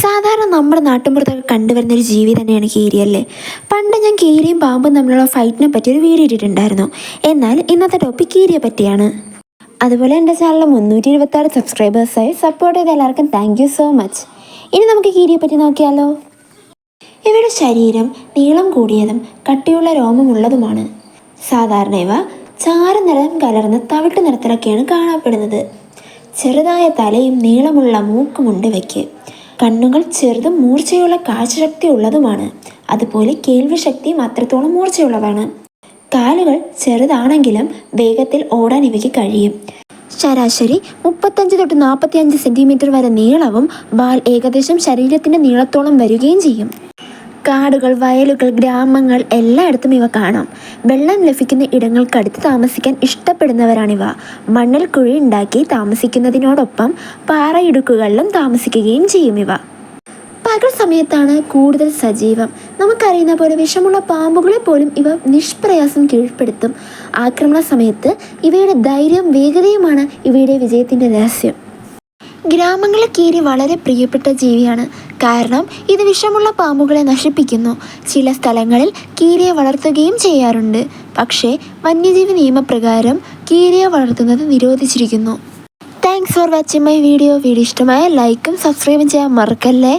സാധാരണ നമ്മുടെ നാട്ടിൻപുറത്തൊക്കെ കണ്ടുവരുന്നൊരു ജീവി തന്നെയാണ് കീരി അല്ലേ. പണ്ട് ഞാൻ കീരിയും പാമ്പും തമ്മിലുള്ള ഫൈറ്റിനെ പറ്റി ഒരു വീഡിയോ ഇട്ടിട്ടുണ്ടായിരുന്നു. എന്നാൽ ഇന്നത്തെ ടോപ്പിക് കീരിയെ പറ്റിയാണ്. അതുപോലെ എൻ്റെ ചാനലിൽ 326 സബ്സ്ക്രൈബേഴ്സായി സപ്പോർട്ട് ചെയ്ത എല്ലാവർക്കും താങ്ക് യു സോ മച്ച്. ഇനി നമുക്ക് കീരിയെ പറ്റി നോക്കിയാലോ. ഇവയുടെ ശരീരം നീളം കൂടിയതും കട്ടിയുള്ള രോമമുള്ളതുമാണ്. സാധാരണ ഇവ ചാരനിറം കലർന്ന തവിട്ട് നിറത്തിലൊക്കെയാണ് കാണപ്പെടുന്നത്. ചെറുതായ തലയും നീളമുള്ള മൂക്കുമുണ്ട് ഇവയ്ക്ക്. കണ്ണുകൾ ചെറുതും മൂർച്ചയുള്ള കാഴ്ചശക്തി ഉള്ളതുമാണ്. അതുപോലെ കേൾവി ശക്തിയും അത്രത്തോളം മൂർച്ചയുള്ളതാണ്. കാലുകൾ ചെറുതാണെങ്കിലും വേഗത്തിൽ ഓടാൻ ഇവയ്ക്ക് കഴിയും. ശരാശരി 35 തൊട്ട് 45 സെൻറ്റിമീറ്റർ വരെ നീളവും വാൽ ഏകദേശം ശരീരത്തിൻ്റെ നീളത്തോളം വരികയും ചെയ്യും. കാടുകൾ, വയലുകൾ, ഗ്രാമങ്ങൾ എല്ലായിടത്തും ഇവ കാണാം. വെള്ളം ലഭിക്കുന്ന ഇടങ്ങൾക്കടുത്ത് താമസിക്കാൻ ഇഷ്ടപ്പെടുന്നവരാണിവ. മണ്ണിൽ കുഴി ഉണ്ടാക്കി താമസിക്കുന്നതിനോടൊപ്പം പാറയിടുക്കുകളിലും താമസിക്കുകയും ചെയ്യും. ഇവ പകൽ സമയത്താണ് കൂടുതൽ സജീവം. നമുക്കറിയുന്ന പോലെ വിഷമുള്ള പാമ്പുകളെ പോലും ഇവ നിഷ്പ്രയാസം കീഴ്പ്പെടുത്തും. ആക്രമണ സമയത്ത് ഇവയുടെ ധൈര്യവും വേഗതയുമാണ് ഇവയുടെ വിജയത്തിൻ്റെ രഹസ്യം. ഗ്രാമങ്ങളിലെ കീരി വളരെ പ്രിയപ്പെട്ട ജീവിയാണ്. കാരണം ഇത് വിഷമുള്ള പാമ്പുകളെ നശിപ്പിക്കുന്നു. ചില സ്ഥലങ്ങളിൽ കീരിയെ വളർത്തുകയും ചെയ്യാറുണ്ട്. പക്ഷേ വന്യജീവി നിയമപ്രകാരം കീരിയെ വളർത്തുന്നത് നിരോധിച്ചിരിക്കുന്നു. Thanks for watching my video. ഇഷ്ടമായ ലൈക്കും സബ്സ്ക്രൈബും ചെയ്യാൻ മറക്കല്ലേ.